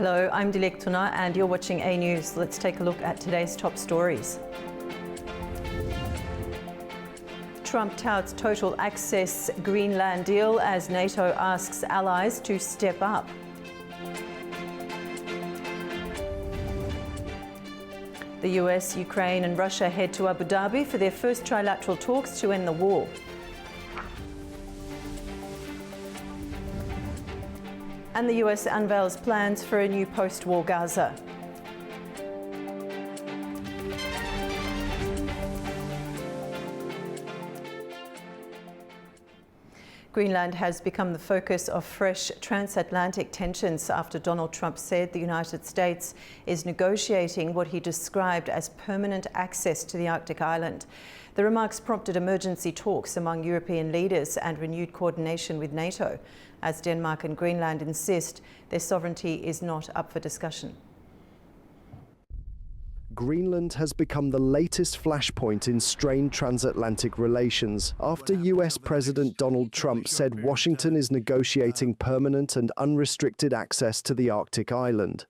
Hello, I'm Dilek Tuna and you're watching A News. Let's take a look at today's top stories. Trump touts total access Greenland deal as NATO asks allies to step up. The US, Ukraine and Russia head to Abu Dhabi for their first trilateral talks to end the war. And the US unveils plans for a new post-war Gaza. Greenland has become the focus of fresh transatlantic tensions after Donald Trump said the United States is negotiating what he described as permanent access to the Arctic island. The remarks prompted emergency talks among European leaders and renewed coordination with NATO, as Denmark and Greenland insist their sovereignty is not up for discussion. Greenland has become the latest flashpoint in strained transatlantic relations after US President Donald Trump said Washington is negotiating permanent and unrestricted access to the Arctic island.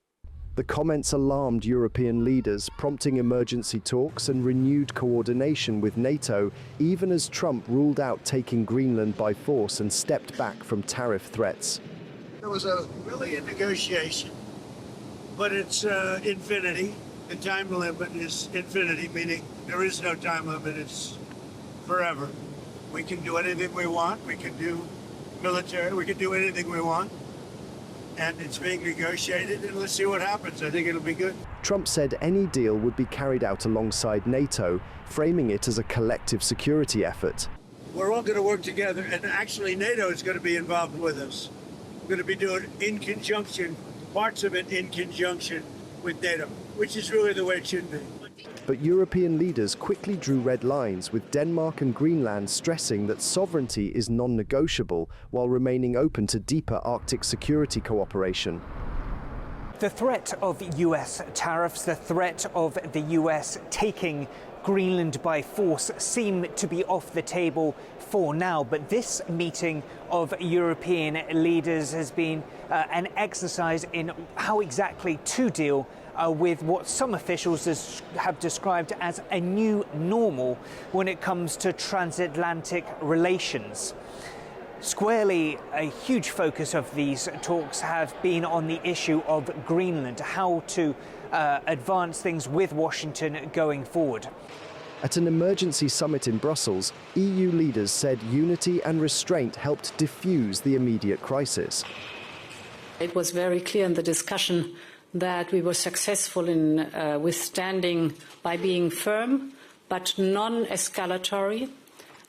The comments alarmed European leaders, prompting emergency talks and renewed coordination with NATO, even as Trump ruled out taking Greenland by force and stepped back from tariff threats. It was really a negotiation, but it's infinity. The time limit is infinity, meaning there is no time limit, it's forever. We can do anything we want, we can do military, we can do anything we want. And it's being negotiated, and let's see what happens. I think it'll be good. Trump said any deal would be carried out alongside NATO, framing it as a collective security effort. We're all going to work together, and actually NATO is going to be involved with us. We're going to be doing in conjunction, parts of it in conjunction with NATO, which is really the way it should be. But European leaders quickly drew red lines, with Denmark and Greenland stressing that sovereignty is non-negotiable while remaining open to deeper Arctic security cooperation. The threat of US tariffs, the threat of the US taking Greenland by force seem to be off the table for now, but this meeting of European leaders has been an exercise in how exactly to deal with what some officials have described as a new normal when it comes to transatlantic relations. Squarely, a huge focus of these talks have been on the issue of Greenland, how to advance things with Washington going forward. At an emergency summit in Brussels, EU leaders said unity and restraint helped diffuse the immediate crisis. It was very clear in the discussion that we were successful in withstanding by being firm but non-escalatory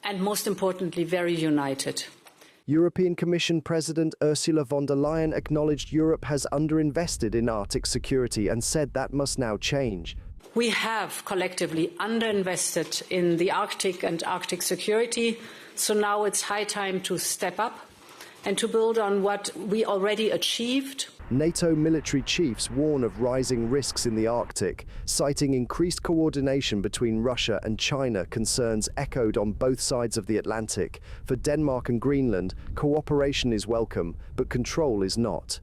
and, most importantly, very united. European Commission President Ursula von der Leyen acknowledged Europe has underinvested in Arctic security and said that must now change. We have collectively underinvested in the Arctic and Arctic security, so now it's high time to step up and to build on what we already achieved. NATO military chiefs warn of rising risks in the Arctic, citing increased coordination between Russia and China, concerns echoed on both sides of the Atlantic. For Denmark and Greenland, cooperation is welcome, but control is not.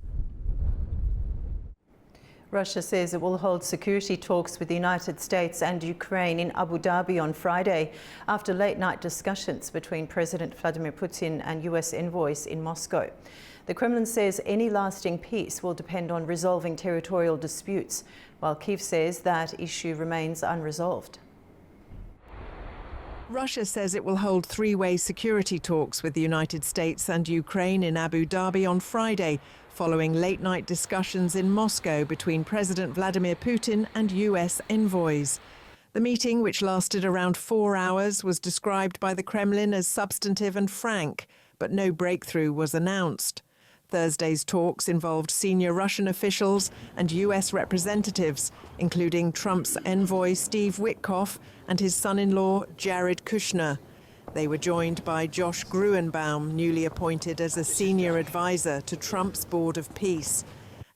Russia says it will hold security talks with the United States and Ukraine in Abu Dhabi on Friday after late-night discussions between President Vladimir Putin and US envoys in Moscow. The Kremlin says any lasting peace will depend on resolving territorial disputes, while Kyiv says that issue remains unresolved. Russia says it will hold three-way security talks with the United States and Ukraine in Abu Dhabi on Friday, following late-night discussions in Moscow between President Vladimir Putin and US envoys. The meeting, which lasted around 4 hours, was described by the Kremlin as substantive and frank, but no breakthrough was announced. Thursday's talks involved senior Russian officials and US representatives, including Trump's envoy Steve Witkoff and his son-in-law Jared Kushner. They were joined by Josh Gruenbaum, newly appointed as a senior advisor to Trump's Board of Peace.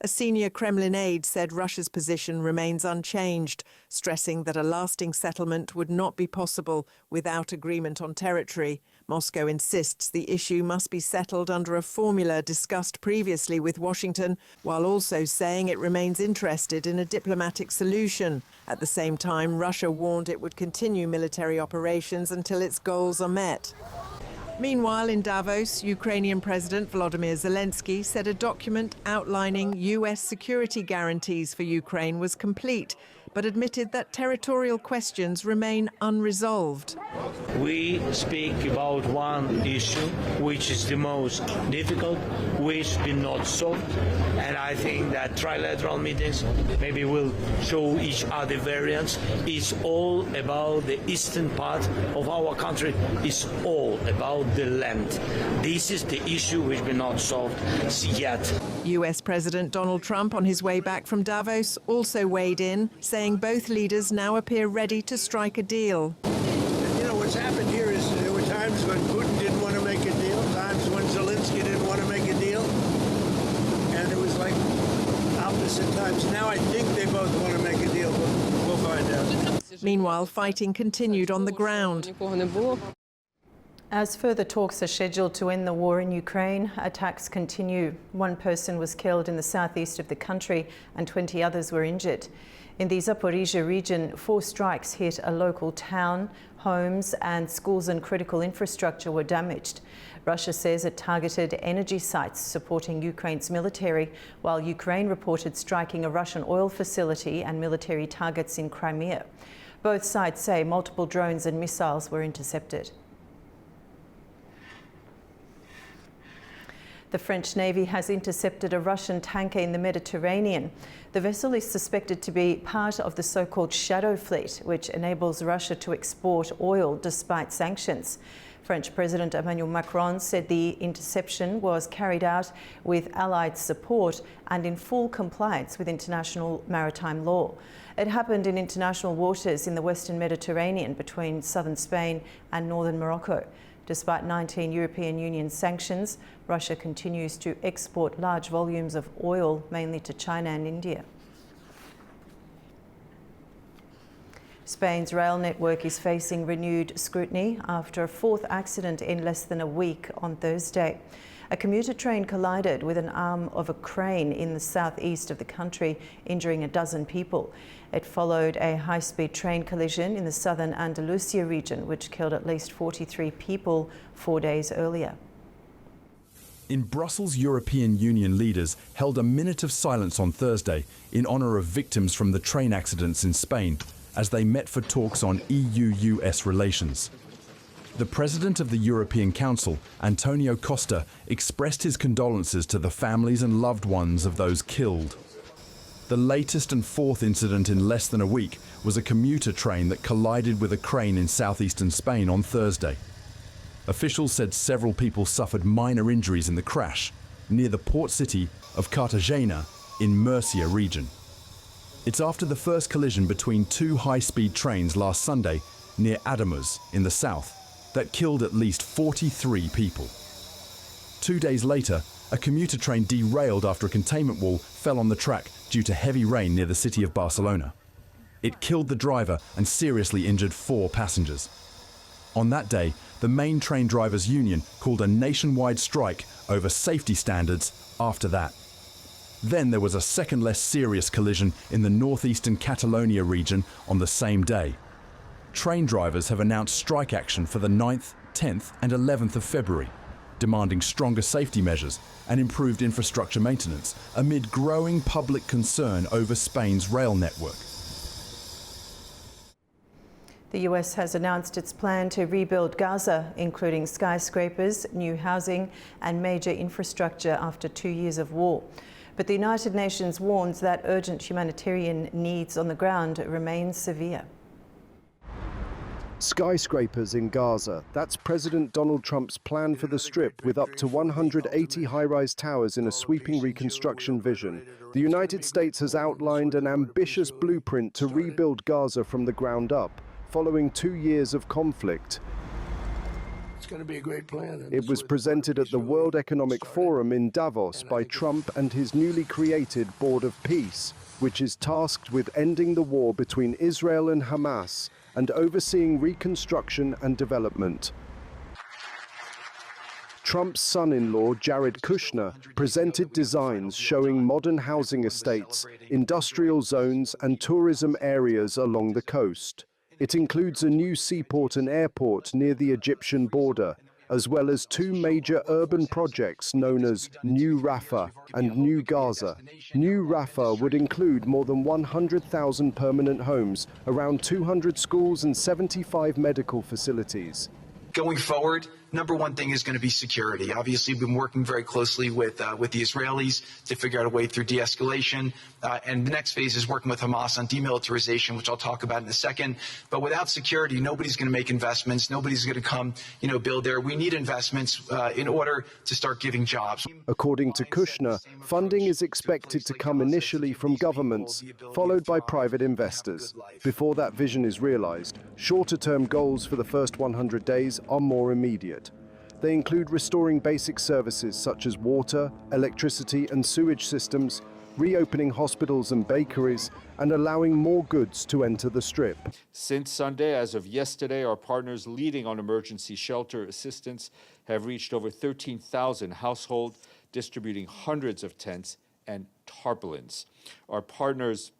A senior Kremlin aide said Russia's position remains unchanged, stressing that a lasting settlement would not be possible without agreement on territory. Moscow insists the issue must be settled under a formula discussed previously with Washington, while also saying it remains interested in a diplomatic solution. At the same time, Russia warned it would continue military operations until its goals are met. Meanwhile, in Davos, Ukrainian President Volodymyr Zelensky said a document outlining US security guarantees for Ukraine was complete, but admitted that territorial questions remain unresolved. We speak about one issue, which is the most difficult, which been not solved, and I think that trilateral meetings maybe will show each other variants. It's all about the eastern part of our country. It's all about the land. This is the issue which been not solved yet. US President Donald Trump, on his way back from Davos, also weighed in, saying both leaders now appear ready to strike a deal. You know, what's happened here is there were times when Putin didn't want to make a deal, times when Zelensky didn't want to make a deal, and it was like opposite times. Now I think they both want to make a deal, but we'll find out. Meanwhile, fighting continued on the ground. As further talks are scheduled to end the war in Ukraine, attacks continue. One person was killed in the southeast of the country and 20 others were injured. In the Zaporizhzhia region, 4 strikes hit a local town, homes and schools and critical infrastructure were damaged. Russia says it targeted energy sites supporting Ukraine's military, while Ukraine reported striking a Russian oil facility and military targets in Crimea. Both sides say multiple drones and missiles were intercepted. The French Navy has intercepted a Russian tanker in the Mediterranean. The vessel is suspected to be part of the so-called Shadow Fleet, which enables Russia to export oil despite sanctions. French President Emmanuel Macron said the interception was carried out with Allied support and in full compliance with international maritime law. It happened in international waters in the Western Mediterranean between southern Spain and northern Morocco. Despite 19 European Union sanctions, Russia continues to export large volumes of oil, mainly to China and India. Spain's rail network is facing renewed scrutiny after a 4th accident in less than a week on Thursday. A commuter train collided with an arm of a crane in the southeast of the country, injuring a dozen people. It followed a high-speed train collision in the southern Andalusia region, which killed at least 43 people 4 days earlier. In Brussels, European Union leaders held a minute of silence on Thursday in honour of victims from the train accidents in Spain, as they met for talks on EU-US relations. The President of the European Council, Antonio Costa, expressed his condolences to the families and loved ones of those killed. The latest and 4th incident in less than a week was a commuter train that collided with a crane in southeastern Spain on Thursday. Officials said several people suffered minor injuries in the crash near the port city of Cartagena in Murcia region. It's after the first collision between 2 high-speed trains last Sunday near Ademuz in the south that killed at least 43 people. 2 days later, a commuter train derailed after a containment wall fell on the track due to heavy rain near the city of Barcelona. It killed the driver and seriously injured 4 passengers. On that day, the main train drivers' union called a nationwide strike over safety standards after that. Then there was a second less serious collision in the northeastern Catalonia region on the same day. Train drivers have announced strike action for the 9th, 10th and 11th of February, demanding stronger safety measures and improved infrastructure maintenance amid growing public concern over Spain's rail network. The US has announced its plan to rebuild Gaza, including skyscrapers, new housing and major infrastructure after 2 years of war. But the United Nations warns that urgent humanitarian needs on the ground remain severe. Skyscrapers in Gaza. That's President Donald Trump's plan for the Strip, with up to 180 high-rise towers in a sweeping reconstruction vision. The United States has outlined an ambitious blueprint to rebuild Gaza from the ground up, following 2 years of conflict. It's going to be a great plan. It was presented at the World Economic Forum in Davos by Trump and his newly created Board of Peace, which is tasked with ending the war between Israel and Hamas and overseeing reconstruction and development. Trump's son-in-law, Jared Kushner, presented designs showing modern housing estates, industrial zones and tourism areas along the coast. It includes a new seaport and airport near the Egyptian border, as well as two major urban projects known as New Rafah and New Gaza. New Rafah would include more than 100,000 permanent homes, around 200 schools and 75 medical facilities. Going forward, number one thing is going to be security. Obviously, we've been working very closely with the Israelis to figure out a way through de-escalation. And the next phase is working with Hamas on demilitarization, which I'll talk about in a second. But without security, nobody's going to make investments. Nobody's going to come, build there. We need investments in order to start giving jobs. According to Kushner, funding is expected to come initially from governments, followed by private investors. Before that vision is realized, shorter-term goals for the first 100 days are more immediate. They include restoring basic services such as water, electricity and sewage systems, reopening hospitals and bakeries, and allowing more goods to enter the Strip. Since Sunday, as of yesterday, our partners leading on emergency shelter assistance have reached over 13,000 households, distributing hundreds of tents and tarpaulins. Our partners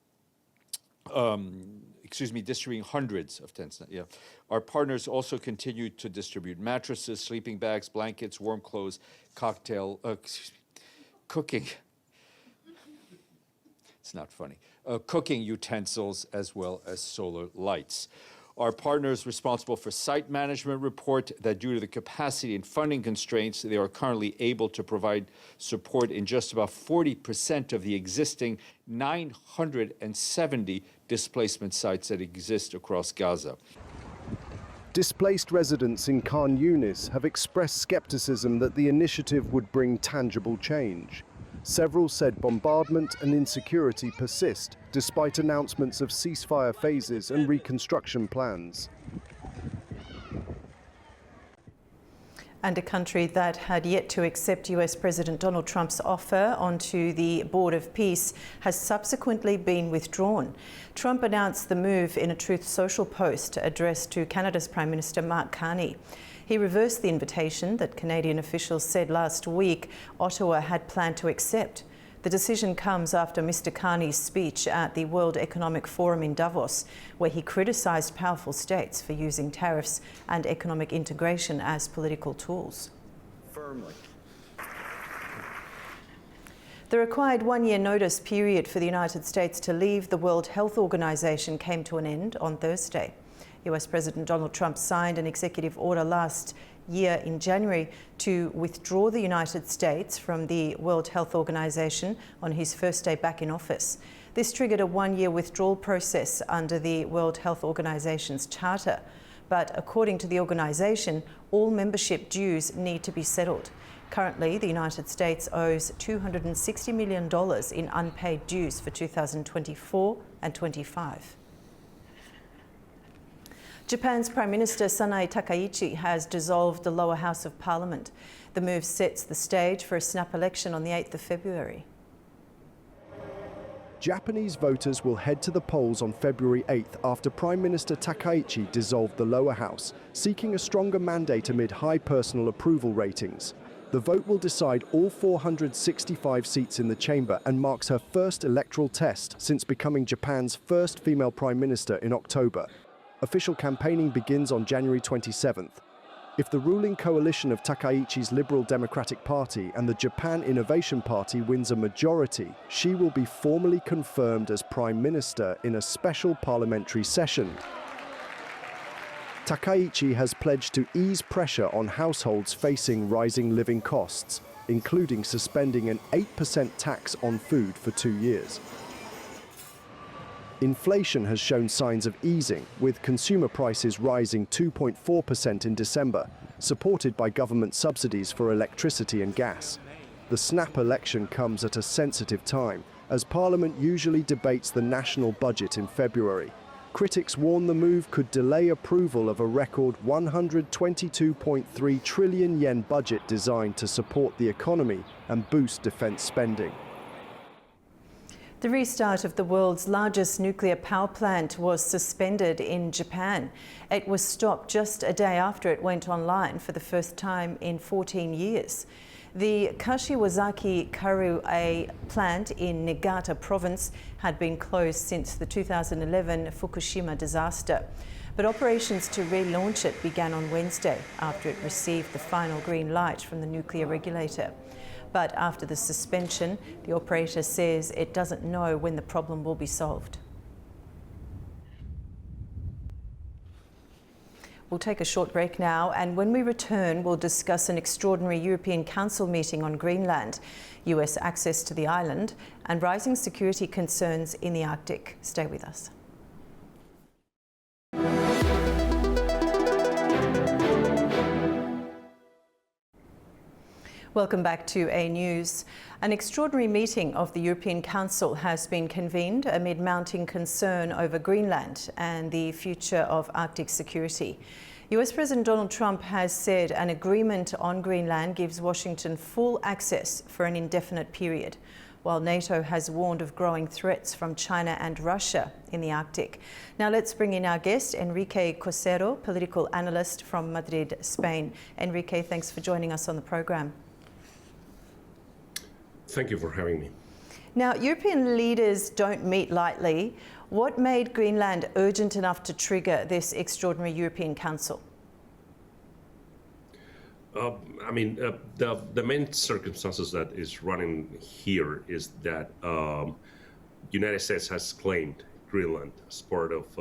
distributing hundreds of tents. Our partners also continue to distribute mattresses, sleeping bags, blankets, warm clothes, cooking. It's not funny. Cooking utensils as well as solar lights. Our partners responsible for site management report that due to the capacity and funding constraints, they are currently able to provide support in just about 40% of the existing 970 displacement sites that exist across Gaza. Displaced residents in Khan Yunis have expressed skepticism that the initiative would bring tangible change. Several said bombardment and insecurity persist, despite announcements of ceasefire phases and reconstruction plans. And a country that had yet to accept US President Donald Trump's offer onto the Board of Peace has subsequently been withdrawn. Trump announced the move in a Truth Social post addressed to Canada's Prime Minister Mark Carney. He reversed the invitation that Canadian officials said last week Ottawa had planned to accept. The decision comes after Mr. Carney's speech at the World Economic Forum in Davos, where he criticised powerful states for using tariffs and economic integration as political tools. Firmly. The required one-year notice period for the United States to leave the World Health Organization came to an end on Thursday. US President Donald Trump signed an executive order last year in January to withdraw the United States from the World Health Organization on his first day back in office. This triggered a one-year withdrawal process under the World Health Organization's charter. But according to the organization, all membership dues need to be settled. Currently, the United States owes $260 million in unpaid dues for 2024 and 25. Japan's Prime Minister Sanae Takaichi has dissolved the lower house of Parliament. The move sets the stage for a snap election on the 8th of February. Japanese voters will head to the polls on February 8th after Prime Minister Takaichi dissolved the lower house, seeking a stronger mandate amid high personal approval ratings. The vote will decide all 465 seats in the chamber and marks her first electoral test since becoming Japan's first female Prime Minister in October. Official campaigning begins on January 27th. If the ruling coalition of Takaichi's Liberal Democratic Party and the Japan Innovation Party wins a majority, she will be formally confirmed as Prime Minister in a special parliamentary session. Takaichi has pledged to ease pressure on households facing rising living costs, including suspending an 8% tax on food for 2 years. Inflation has shown signs of easing, with consumer prices rising 2.4% in December, supported by government subsidies for electricity and gas. The snap election comes at a sensitive time, as Parliament usually debates the national budget in February. Critics warn the move could delay approval of a record 122.3 trillion yen budget designed to support the economy and boost defence spending. The restart of the world's largest nuclear power plant was suspended in Japan. It was stopped just a day after it went online for the first time in 14 years. The Kashiwazaki Karue plant in Niigata province had been closed since the 2011 Fukushima disaster. But operations to relaunch it began on Wednesday after it received the final green light from the nuclear regulator. But after the suspension, the operator says it doesn't know when the problem will be solved. We'll take a short break now, and when we return, we'll discuss an extraordinary European Council meeting on Greenland, US access to the island, and rising security concerns in the Arctic. Stay with us. Welcome back to A News. An extraordinary meeting of the European Council has been convened amid mounting concern over Greenland and the future of Arctic security. US President Donald Trump has said an agreement on Greenland gives Washington full access for an indefinite period, while NATO has warned of growing threats from China and Russia in the Arctic. Now let's bring in our guest, Enrique Cosero, political analyst from Madrid, Spain. Enrique, thanks for joining us on the program. Thank you for having me. Now, European leaders don't meet lightly. What made Greenland urgent enough to trigger this extraordinary European Council? The main circumstances that is running here is that United States has claimed Greenland as part of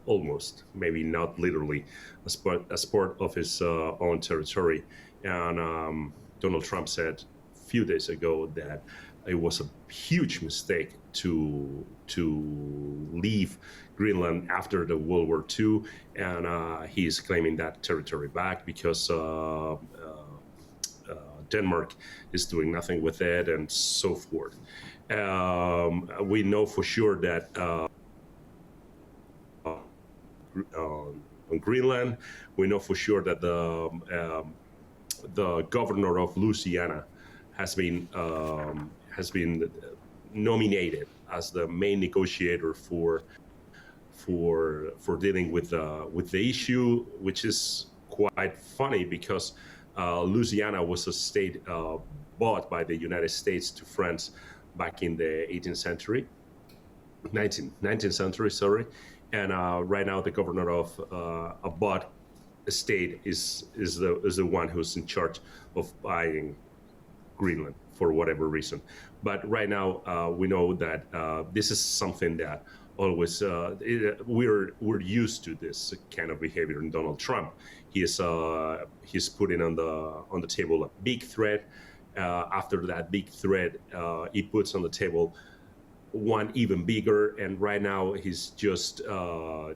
almost, maybe not literally, as part of its own territory. And Donald Trump said few days ago that it was a huge mistake to leave Greenland after the World War II, and he is claiming that territory back because Denmark is doing nothing with it and so forth. We know for sure that on Greenland, we know for sure that the governor of Louisiana has been nominated as the main negotiator for dealing with the issue, which is quite funny because Louisiana was a state bought by the United States to France back in the 19th century, sorry. And right now the governor of a bought state is the one who's in charge of buying Greenland for whatever reason. But right now we know that this is something that always we're used to this kind of behavior in Donald Trump. He's putting on the table a big threat. After that big threat, he puts on the table one even bigger, and right now he's just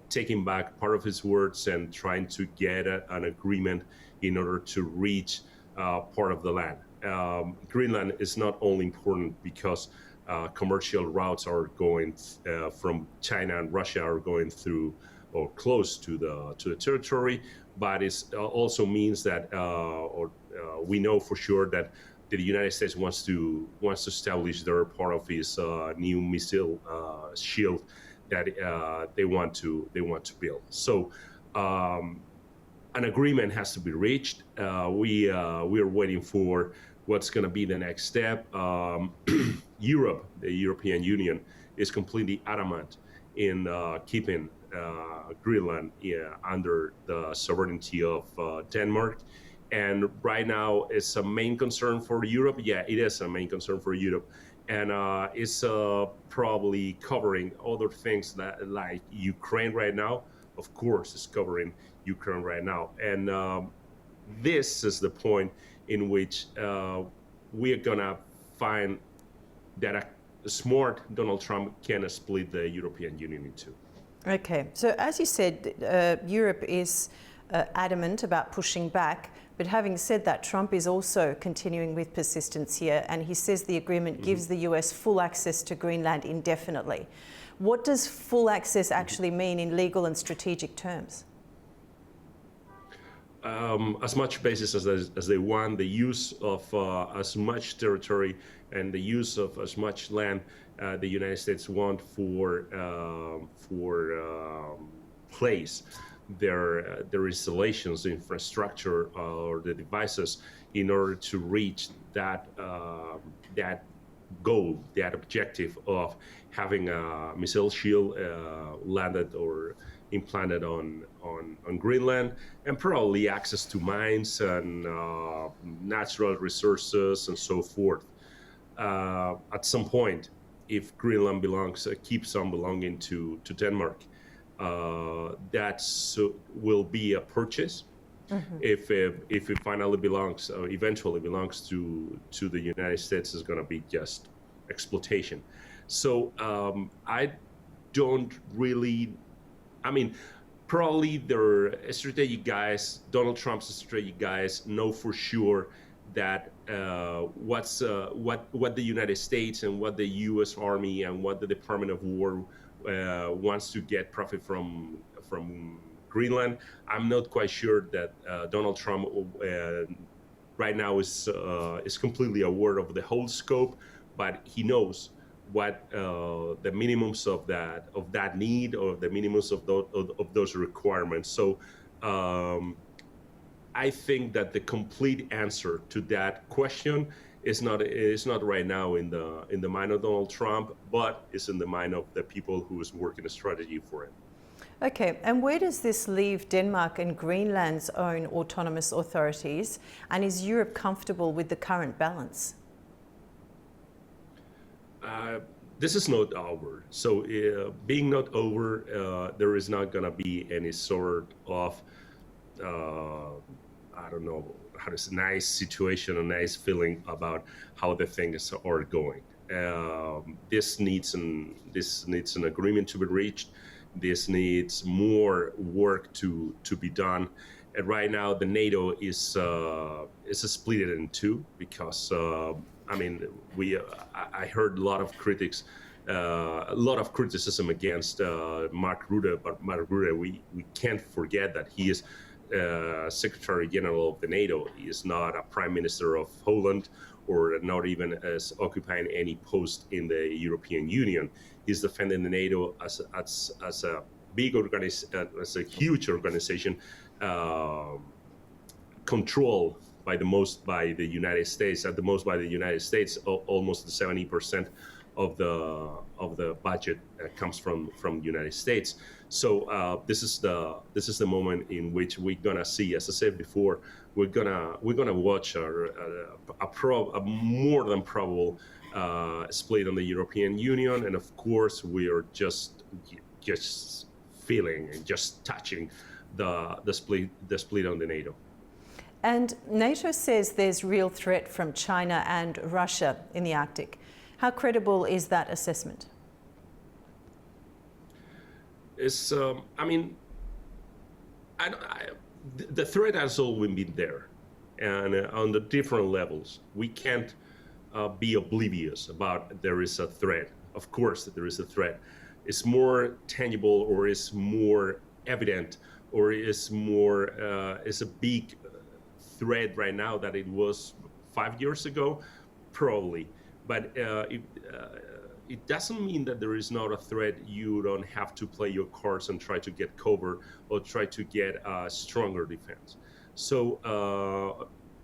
taking back part of his words and trying to get an agreement in order to reach part of the land. Greenland is not only important because commercial routes are going from China and Russia are going through or close to the territory, but it also means that we know for sure that the United States wants to establish their part of his new missile shield that they want to build. So an agreement has to be reached. We are waiting for what's going to be the next step. Europe, the European Union, is completely adamant in keeping Greenland under the sovereignty of Denmark. And right now, it's a main concern for Europe. Yeah, it is a main concern for Europe. And it's probably covering other things that, like Ukraine right now. Of course, it's covering Ukraine right now. And this is the point in which we are going to find that a smart Donald Trump can split the European Union in two. Okay, so as you said, Europe is adamant about pushing back. But having said that, Trump is also continuing with persistence here, and he says the agreement gives the US full access to Greenland indefinitely. What does full access actually mean in legal and strategic terms? As much bases as they want, the use of as much territory and the use of as much land the United States want for place their installations, the infrastructure, or the devices in order to reach that that goal, that objective of having a missile shield landed or implanted on Greenland, and probably access to mines and natural resources and so forth. At some point, if Greenland keeps on belonging to Denmark, that will be a purchase. Mm-hmm. If it finally belongs, or eventually belongs to the United States, is going to be just exploitation. So I don't really. I mean, probably their strategic guys, Donald Trump's strategic guys, know for sure that what the United States and what the U.S. Army and what the Department of War wants to get profit from Greenland. I'm not quite sure that Donald Trump right now is completely aware of the whole scope, but he knows what the minimums of that need, or the minimums of those requirements. So I think that the complete answer to that question is not right now in the mind of Donald Trump, but is in the mind of the people who is working a strategy for it. Okay, and where does this leave Denmark and Greenland's own autonomous authorities? And is Europe comfortable with the current balance? This is not over. So being not over, there is not going to be any sort of, I don't know, how to say, nice situation, a nice feeling about how the things are going. This needs an agreement to be reached. This needs more work to be done. And right now, the NATO is split in two because I mean, I heard a lot of critics, a lot of criticism against Mark Rutte, but Mark Rutte, we can't forget that he is Secretary General of the NATO. He is not a Prime Minister of Holland, or not even as occupying any post in the European Union. He's defending the NATO as a big as a huge organization, controlled by the United States. At the most by the United States, almost 70% of the budget comes from the United States. So this is the moment in which we're gonna see, as I said before, we're gonna watch a more than probable split on the European Union, and of course we are just feeling and just touching the split on the NATO. And NATO says there's real threat from China and Russia in the Arctic. How credible is that assessment? I mean, the threat has always been there, and on the different levels. We can't be oblivious about there is a threat. Of course, there is a threat. It's more tangible, or is more evident, or is a big threat right now that it was 5 years ago, probably. But it doesn't mean that there is not a threat. You don't have to play your cards and try to get cover or try to get a stronger defense. So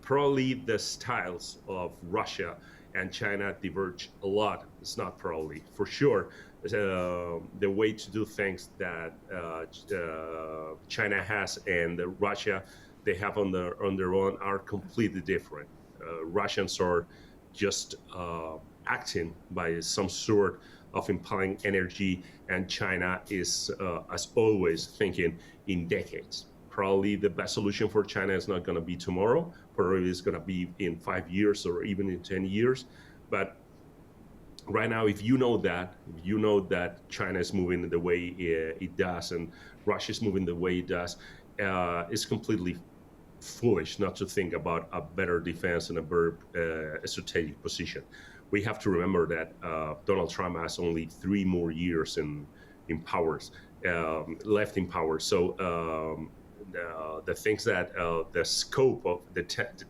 probably the styles of Russia and China diverge a lot. It's not probably, for sure. The way to do things that China has and Russia they have on their own are completely different. Russians are just acting by some sort of impelling energy, and China is, as always, thinking in decades. Probably the best solution for China is not going to be tomorrow. Probably it's going to be in 5 years or even in 10 years. But right now, if you know that China is moving the way it does, and Russia is moving the way it does, it's completely foolish not to think about a better defense and a better strategic position. we have to remember that Donald Trump has only 3 more years in powers left in power. So the things that the scope of the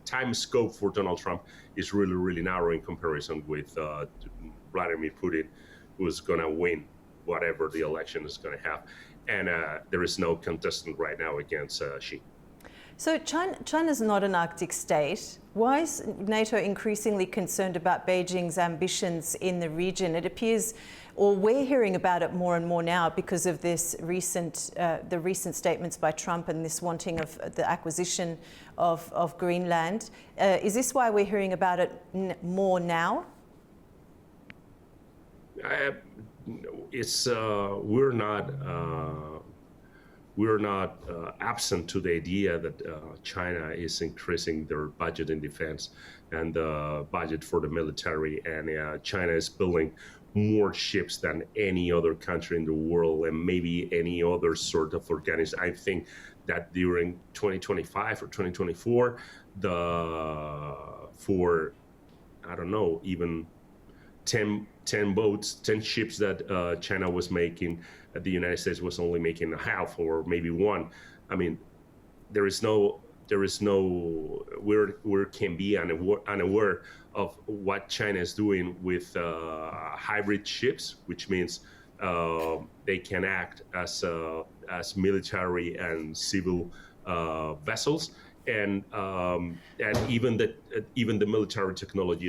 time scope for Donald Trump is really, really narrow in comparison with Vladimir Putin, who's going to win whatever the election is going to have. And there is no contestant right now against Xi. So China's not an Arctic state. Why is NATO increasingly concerned about Beijing's ambitions in the region? It appears, or we're hearing about it more and more now because of this the recent statements by Trump and this wanting of the acquisition of Greenland. Is this why we're hearing about it more now? We're not absent to the idea that China is increasing their budget in defense and the budget for the military, and China is building more ships than any other country in the world, and maybe any other sort of organism. I think that during 2025 or 2024, even 10 boats, 10 ships that China was making, the United States was only making half or maybe one. I mean, we can be unaware of what China is doing with hybrid ships, which means they can act as military and civil vessels, and even the military technology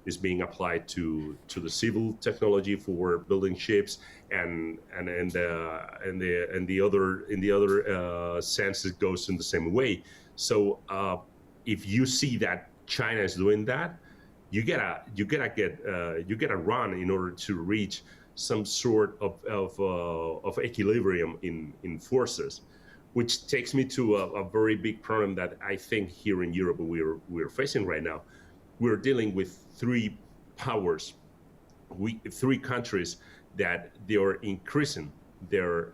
is being applied to the civil technology for building ships, and in the other sense it goes in the same way. So if you see that China is doing that, you gotta run in order to reach some sort of equilibrium in forces, which takes me to a very big problem that I think here in Europe we're facing right now. We're dealing with 3 powers, 3 countries that they are increasing their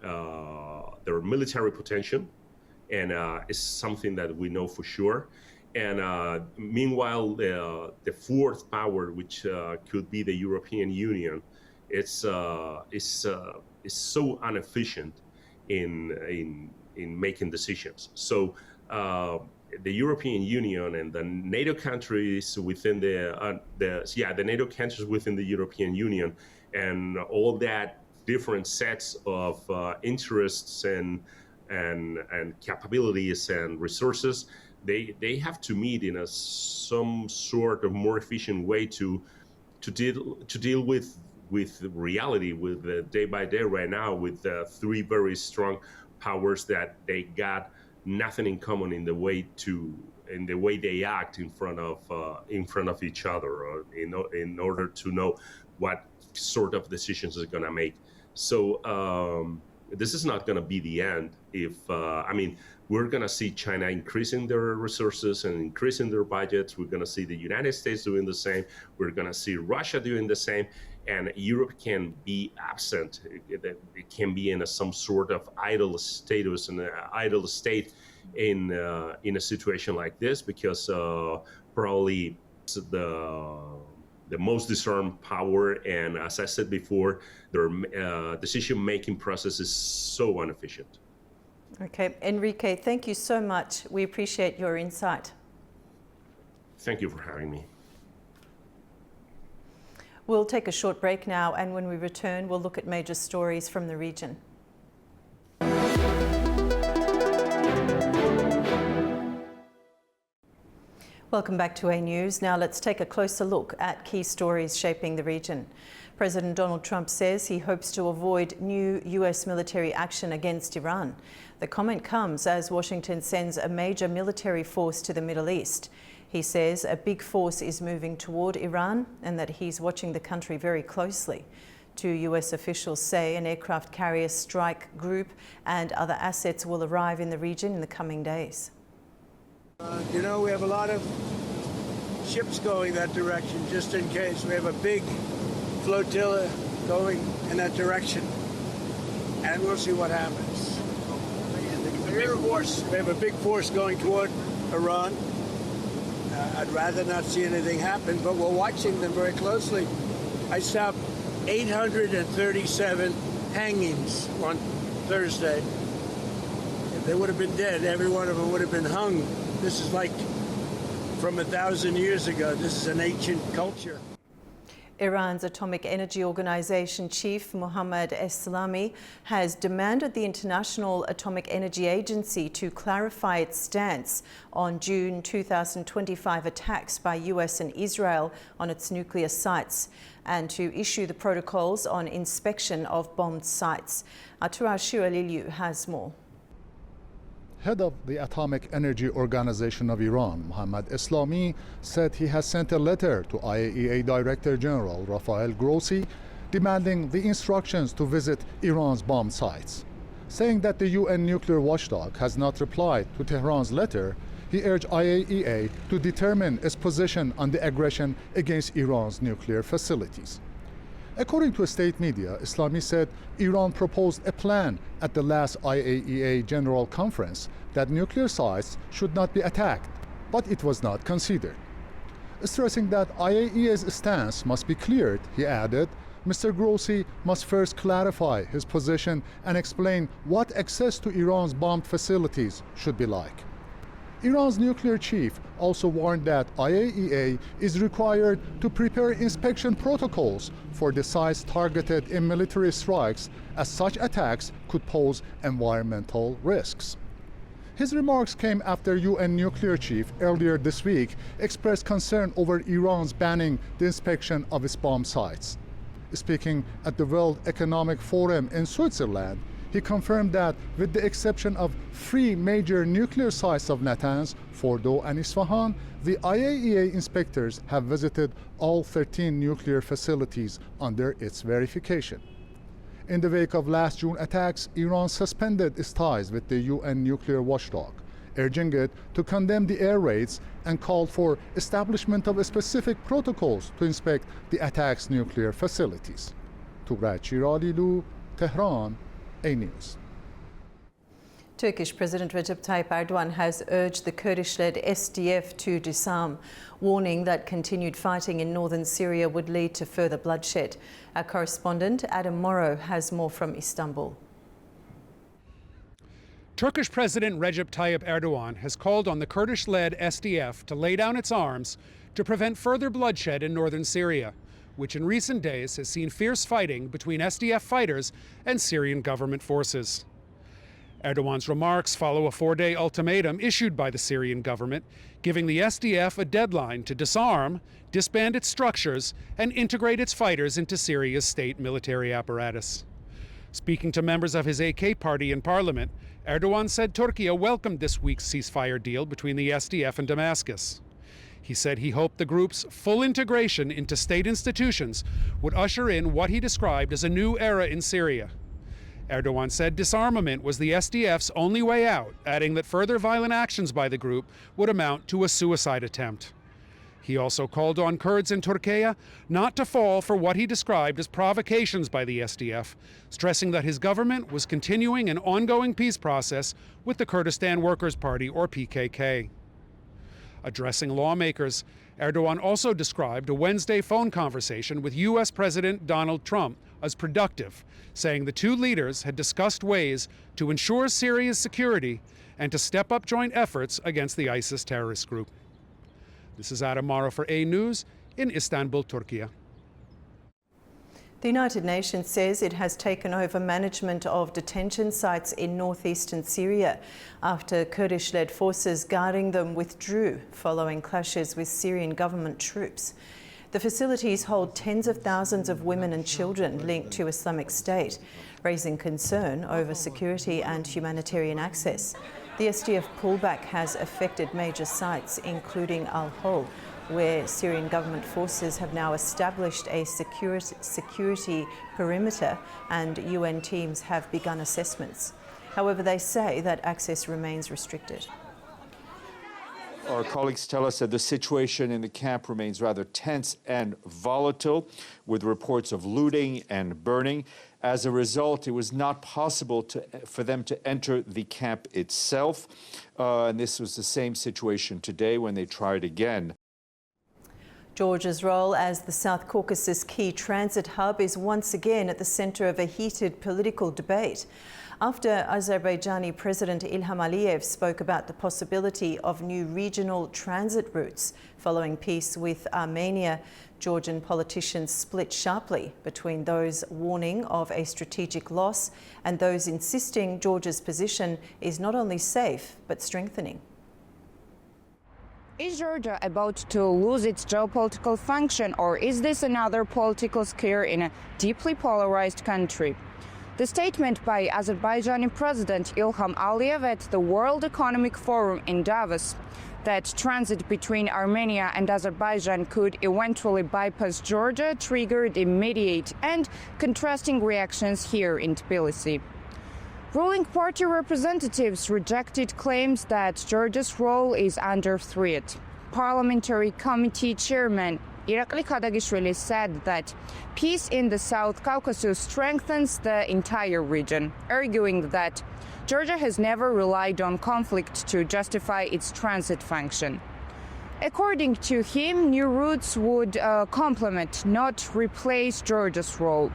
military potential, and it's something that we know for sure. And meanwhile, the 4th power, which could be the European Union, is so inefficient in making decisions. So the European Union and the NATO countries within the NATO countries within the European Union, and all that different sets of interests and capabilities and resources, they have to meet in some sort of more efficient way to deal with reality, with the day by day right now, with 3 very strong powers that they got nothing in common in the way they act in front of each other, or in order to know what sort of decisions they're going to make. So this is not going to be the end. We're going to see China increasing their resources and increasing their budgets. We're going to see the United States doing the same. We're going to see Russia doing the same. And Europe can be absent. It can be in some sort of idle status and idle state in a situation like this, because probably the most disarmed power, and as I said before, their decision-making process is so inefficient. Okay, Enrique, thank you so much. We appreciate your insight. Thank you for having me. We'll take a short break now, and when we return, we'll look at major stories from the region. Welcome back to A News. Now let's take a closer look at key stories shaping the region. President Donald Trump says he hopes to avoid new US military action against Iran. The comment comes as Washington sends a major military force to the Middle East. He says a big force is moving toward Iran and that he's watching the country very closely. 2 US officials say an aircraft carrier strike group and other assets will arrive in the region in the coming days. We have a lot of ships going that direction, just in case. We have a big flotilla going in that direction, and we'll see what happens. We have a big force going toward Iran, I'd rather not see anything happen, but we're watching them very closely. I stopped 837 hangings on Thursday. If they would have been dead, every one of them would have been hung. This is like from 1,000 years ago. This is an ancient culture. Iran's Atomic Energy Organization chief Mohammad Eslami has demanded the International Atomic Energy Agency to clarify its stance on June 2025 attacks by US and Israel on its nuclear sites and to issue the protocols on inspection of bombed sites. Atura Shiraliliu has more. Head of the Atomic Energy Organization of Iran, Mohammad Eslami, said he has sent a letter to IAEA Director General Rafael Grossi demanding the instructions to visit Iran's bombed sites. Saying that the UN nuclear watchdog has not replied to Tehran's letter, he urged IAEA to determine its position on the aggression against Iran's nuclear facilities. According to state media, Eslami said Iran proposed a plan at the last IAEA General Conference that nuclear sites should not be attacked, but it was not considered. Stressing that IAEA's stance must be cleared, he added, Mr. Grossi must first clarify his position and explain what access to Iran's bombed facilities should be like. Iran's nuclear chief also warned that IAEA is required to prepare inspection protocols for the sites targeted in military strikes, as such attacks could pose environmental risks. His remarks came after UN nuclear chief earlier this week expressed concern over Iran's banning the inspection of its bomb sites. Speaking at the World Economic Forum in Switzerland, he confirmed that, with the exception of 3 major nuclear sites of Natanz, Fordo, and Isfahan, the IAEA inspectors have visited all 13 nuclear facilities under its verification. In the wake of last June attacks, Iran suspended its ties with the UN nuclear watchdog, urging it to condemn the air raids and called for establishment of specific protocols to inspect the attacks' nuclear facilities. Tughrad Shiralilu, Tehran, A News. Turkish President Recep Tayyip Erdogan has urged the Kurdish-led SDF to disarm, warning that continued fighting in northern Syria would lead to further bloodshed. Our correspondent Adam Morrow has more from Istanbul. Turkish President Recep Tayyip Erdogan has called on the Kurdish-led SDF to lay down its arms to prevent further bloodshed in northern Syria, which in recent days has seen fierce fighting between SDF fighters and Syrian government forces. Erdogan's remarks follow a 4-day ultimatum issued by the Syrian government, giving the SDF a deadline to disarm, disband its structures, and integrate its fighters into Syria's state military apparatus. Speaking to members of his AK party in parliament, Erdogan said Turkey welcomed this week's ceasefire deal between the SDF and Damascus. He said he hoped the group's full integration into state institutions would usher in what he described as a new era in Syria. Erdogan said disarmament was the SDF's only way out, adding that further violent actions by the group would amount to a suicide attempt. He also called on Kurds in Turkey not to fall for what he described as provocations by the SDF, stressing that his government was continuing an ongoing peace process with the Kurdistan Workers' Party, or PKK. Addressing lawmakers, Erdogan also described a Wednesday phone conversation with U.S. President Donald Trump as productive, saying the two leaders had discussed ways to ensure Syria's security and to step up joint efforts against the ISIS terrorist group. This is Adam Morrow for A News in Istanbul, Turkey. The United Nations says it has taken over management of detention sites in northeastern Syria after Kurdish-led forces guarding them withdrew following clashes with Syrian government troops. The facilities hold tens of thousands of women and children linked to Islamic State, raising concern over security and humanitarian access. The SDF pullback has affected major sites, including Al-Hol, where Syrian government forces have now established a security perimeter and UN teams have begun assessments. However, they say that access remains restricted. Our colleagues tell us that the situation in the camp remains rather tense and volatile, with reports of looting and burning. As a result, it was not possible for them to enter the camp itself. And this was the same situation today when they tried again. Georgia's role as the South Caucasus key transit hub is once again at the centre of a heated political debate. After Azerbaijani President Ilham Aliyev spoke about the possibility of new regional transit routes following peace with Armenia, Georgian politicians split sharply between those warning of a strategic loss and those insisting Georgia's position is not only safe but strengthening. Is Georgia about to lose its geopolitical function, or is this another political scare in a deeply polarized country? The statement by Azerbaijani President Ilham Aliyev at the World Economic Forum in Davos that transit between Armenia and Azerbaijan could eventually bypass Georgia triggered immediate and contrasting reactions here in Tbilisi. Ruling party representatives rejected claims that Georgia's role is under threat. Parliamentary Committee Chairman Irakli Kadagishvili said that peace in the South Caucasus strengthens the entire region, arguing that Georgia has never relied on conflict to justify its transit function. According to him, new routes would complement, not replace Georgia's role.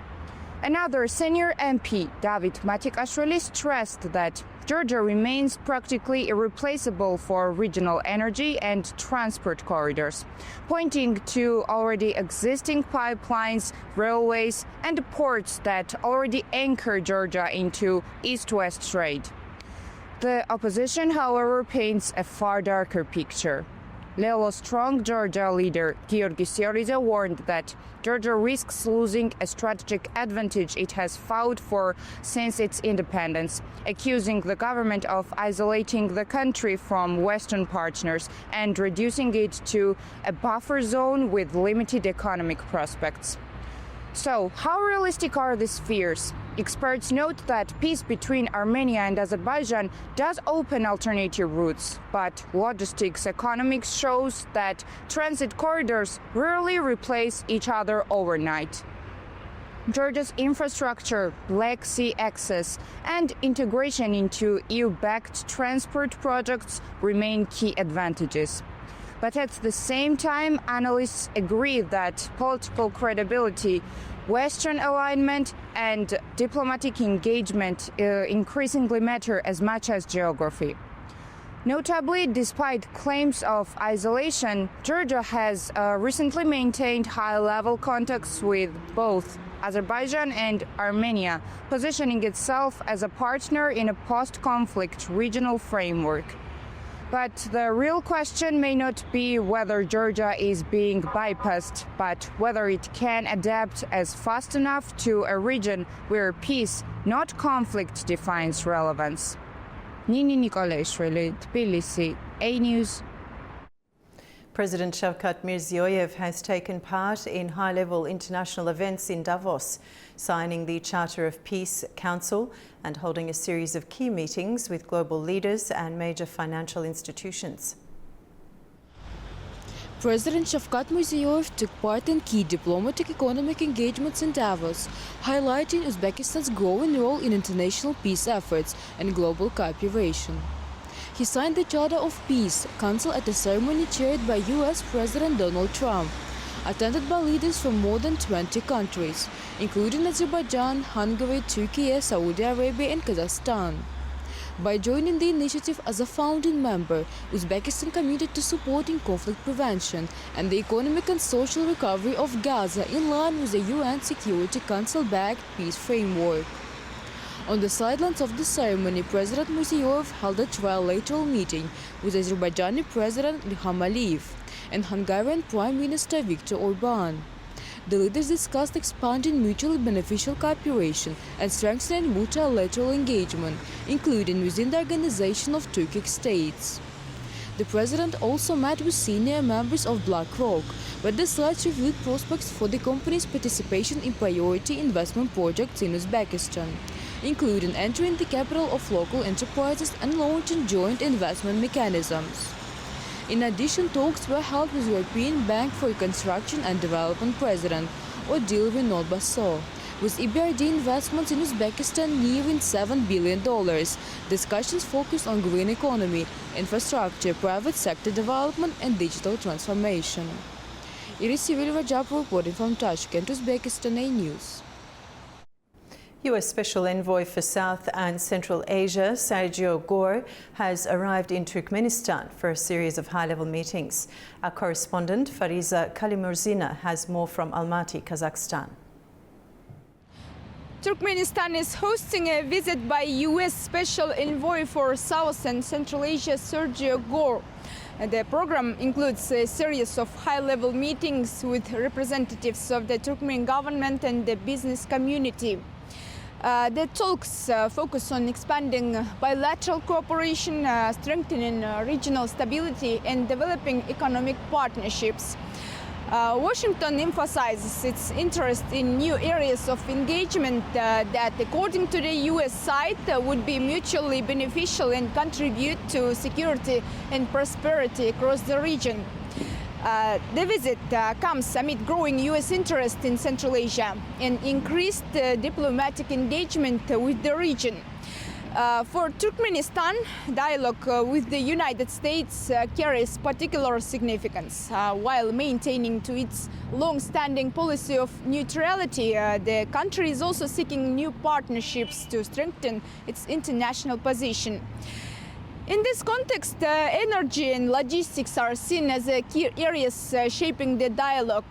Another senior MP, David Matikashvili, stressed that Georgia remains practically irreplaceable for regional energy and transport corridors, pointing to already existing pipelines, railways, and ports that already anchor Georgia into east-west trade. The opposition, however, paints a far darker picture. Lelo Strong Georgia leader Giorgi Syriza warned that Georgia risks losing a strategic advantage it has fought for since its independence, accusing the government of isolating the country from Western partners and reducing it to a buffer zone with limited economic prospects. So, how realistic are these fears? Experts note that peace between Armenia and Azerbaijan does open alternative routes, but logistics economics shows that transit corridors rarely replace each other overnight. Georgia's infrastructure, Black Sea access, and integration into EU-backed transport projects remain key advantages. But at the same time, analysts agree that political credibility, Western alignment, and diplomatic engagement increasingly matter as much as geography. Notably, despite claims of isolation, Georgia has recently maintained high-level contacts with both Azerbaijan and Armenia, positioning itself as a partner in a post-conflict regional framework. But the real question may not be whether Georgia is being bypassed, but whether it can adapt as fast enough to a region where peace, not conflict, defines relevance. Nini Nikolaishvili, Tbilisi, A-News. President Shavkat Mirziyoyev has taken part in high-level international events in Davos, signing the Charter of Peace Council and holding a series of key meetings with global leaders and major financial institutions. President Shavkat Mirziyoyev took part in key diplomatic economic engagements in Davos, highlighting Uzbekistan's growing role in international peace efforts and global cooperation. He signed the Charter of Peace Council at a ceremony chaired by US President Donald Trump, attended by leaders from more than 20 countries, including Azerbaijan, Hungary, Turkey, Saudi Arabia and Kazakhstan. By joining the initiative as a founding member, Uzbekistan committed to supporting conflict prevention and the economic and social recovery of Gaza in line with the UN Security Council-backed peace framework. On the sidelines of the ceremony, President Mirziyoyev held a trilateral meeting with Azerbaijani President Ilham Aliyev and Hungarian Prime Minister Viktor Orban. The leaders discussed expanding mutually beneficial cooperation and strengthening multilateral engagement, including within the Organization of Turkic States. The president also met with senior members of BlackRock, where the slides reviewed prospects for the company's participation in priority investment projects in Uzbekistan, including entering the capital of local enterprises and launching joint investment mechanisms. In addition, talks were held with European Bank for Reconstruction and Development President Odile Renaud-Bassot, with EBRD investments in Uzbekistan nearing $7 billion. Discussions focused on green economy, infrastructure, private sector development and digital transformation. Iris Sivil Rajab reporting from Tashkent, Uzbekistan A News. US Special Envoy for South and Central Asia, Sergio Gore, has arrived in Turkmenistan for a series of high-level meetings. Our correspondent, Fariza Kalimurzina, has more from Almaty, Kazakhstan. Turkmenistan is hosting a visit by US Special Envoy for South and Central Asia, Sergio Gore. The program includes a series of high-level meetings with representatives of the Turkmen government and the business community. The talks focus on expanding bilateral cooperation, strengthening regional stability and developing economic partnerships. Washington emphasizes its interest in new areas of engagement that, according to the US side, would be mutually beneficial and contribute to security and prosperity across the region. The visit comes amid growing US interest in Central Asia and increased diplomatic engagement with the region. For Turkmenistan, dialogue with the United States carries particular significance. While maintaining to its long-standing policy of neutrality, the country is also seeking new partnerships to strengthen its international position. In this context, energy and logistics are seen as key areas shaping the dialogue.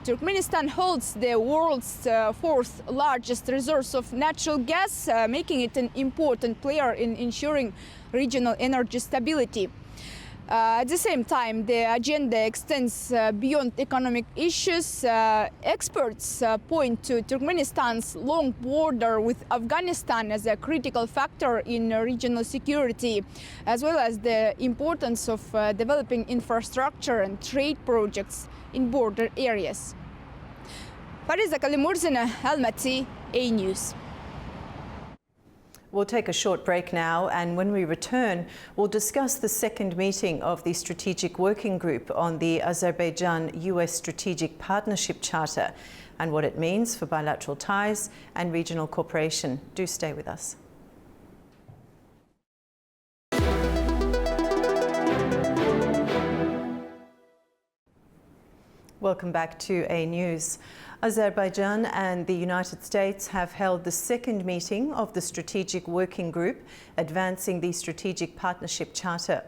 Turkmenistan holds the world's fourth largest resource of natural gas, making it an important player in ensuring regional energy stability. At the same time, the agenda extends beyond economic issues. Experts point to Turkmenistan's long border with Afghanistan as a critical factor in regional security, as well as the importance of developing infrastructure and trade projects in border areas. Fariza Kalimurzina, Almaty, A News. We'll take a short break now, and when we return, we'll discuss the second meeting of the Strategic Working Group on the Azerbaijan-US Strategic Partnership Charter and what it means for bilateral ties and regional cooperation. Do stay with us. Welcome back to A News. Azerbaijan and the United States have held the second meeting of the Strategic Working Group, advancing the Strategic Partnership Charter.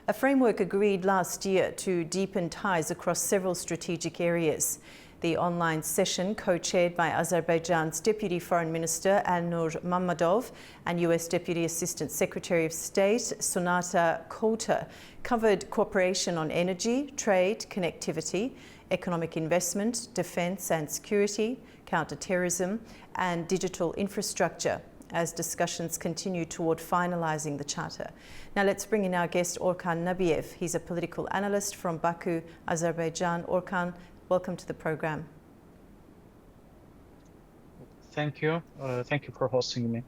A framework agreed last year to deepen ties across several strategic areas. The online session, co-chaired by Azerbaijan's Deputy Foreign Minister Elnur Mammadov and US Deputy Assistant Secretary of State Sonata Kota, covered cooperation on energy, trade, connectivity, economic investment, defence and security, counter-terrorism and digital infrastructure as discussions continue toward finalising the Charter. Now let's bring in our guest Orkan Nabiev. He's a political analyst from Baku, Azerbaijan. Orkan, welcome to the programme. Thank you. Thank you for hosting me.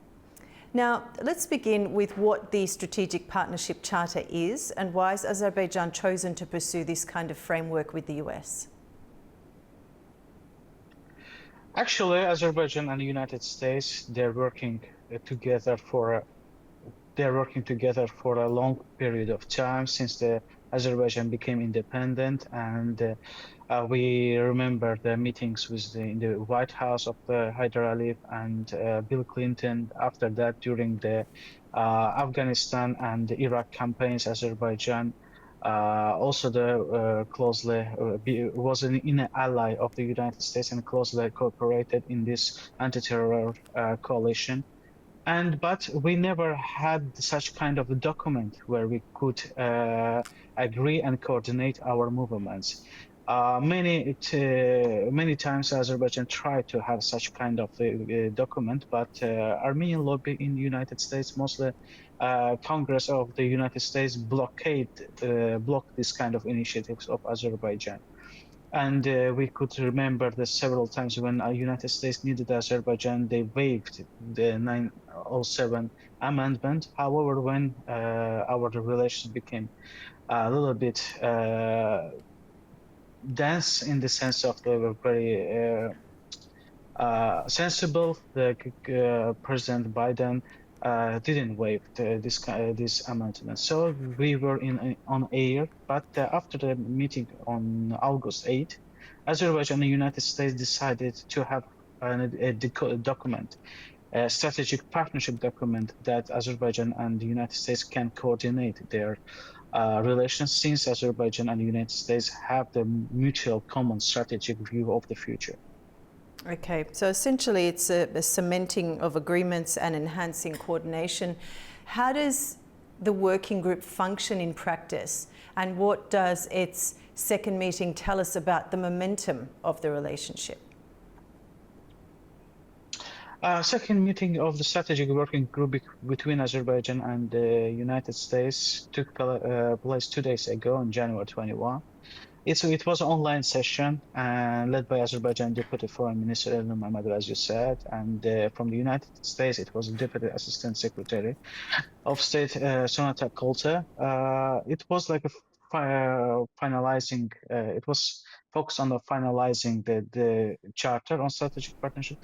Now, let's begin with what the Strategic Partnership Charter is and why has Azerbaijan chosen to pursue this kind of framework with the US? Actually, Azerbaijan and the United States, they're working together for a long period of time since Azerbaijan became independent, and we remember the meetings in the White House of Hyder Aliyev and Bill Clinton. After that, during the Afghanistan and the Iraq campaigns, Azerbaijan also closely was an ally of the United States and closely cooperated in this anti-terror coalition. But we never had such kind of a document where we could agree and coordinate our movements. Many times Azerbaijan tried to have such kind of a document, but Armenian lobby in the United States, mostly Congress of the United States, blocked this kind of initiatives of Azerbaijan. And we could remember the several times when the United States needed Azerbaijan, they waived the 907 amendment. However, when our relations became a little bit dense in the sense of they were very sensible. President Biden didn't waive this amendment, so we were on air. But after the meeting on August 8, Azerbaijan and the United States decided to have a document, a strategic partnership document that Azerbaijan and the United States can coordinate their relations, since Azerbaijan and the United States have the mutual common strategic view of the future. Okay, so essentially it's a cementing of agreements and enhancing coordination. How does the working group function in practice, and what does its second meeting tell us about the momentum of the relationship? Second meeting of the strategic working group between Azerbaijan and the United States took place 2 days ago on January 21. It was an online session led by Azerbaijan Deputy Foreign Minister Elnur Mammadov, as you said, and from the United States it was Deputy Assistant Secretary of State Sonata Kolta. It was like finalizing. It was focused on finalizing the charter on strategic partnership.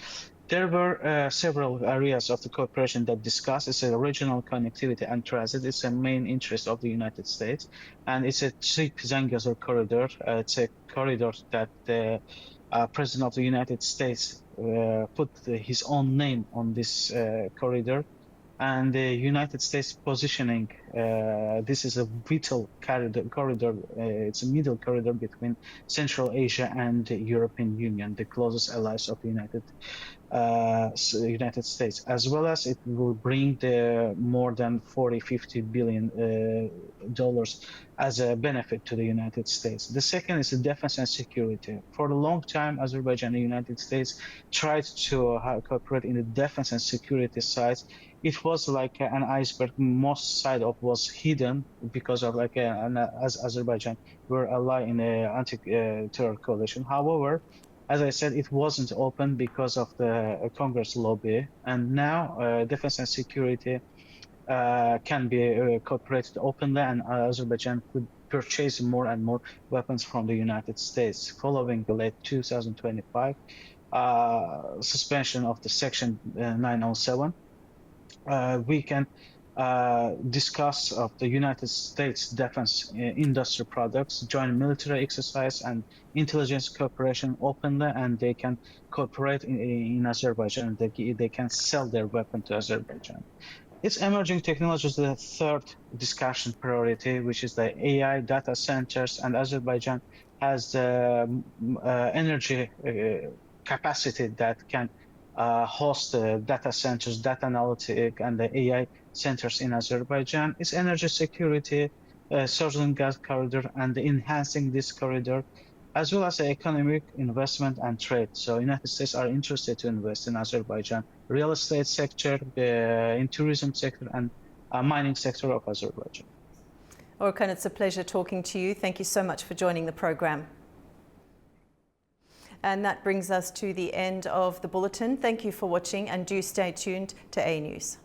There were several areas of the cooperation that discussed. It's a regional connectivity and transit. It's a main interest of the United States, and it's a Zangezur corridor. It's a corridor that the President of the United States put his own name on this corridor, and the United States positioning this is a vital corridor. It's a middle corridor between Central Asia and the European Union, the closest allies of the United States, as well as it will bring more than $40-50 billion as a benefit to the United States. The second is the defense and security. For a long time, Azerbaijan and the United States tried to cooperate in the defense and security sides. It was like an iceberg. Most side of was hidden because of as Azerbaijan were ally in the anti-terror coalition. However, as I said, it wasn't open because of the Congress lobby, and now defense and security can be cooperated openly, and Azerbaijan could purchase more and more weapons from the United States. Following the late 2025 suspension of the Section 907, we can discuss of the United States defense industry products, joint military exercise and intelligence cooperation openly, and they can cooperate in Azerbaijan. They can sell their weapon to Azerbaijan. It's emerging technologies, the third discussion priority, which is the AI data centers, and Azerbaijan has the energy capacity that can host data centers, data analytic, and the AI centers in Azerbaijan. It's energy security, Southern Gas Corridor, and enhancing this corridor, as well as economic investment and trade. So United States are interested to invest in Azerbaijan, real estate sector, in tourism sector, and mining sector of Azerbaijan. Orkan, it's a pleasure talking to you. Thank you so much for joining the program. And that brings us to the end of the bulletin. Thank you for watching, and do stay tuned to A News.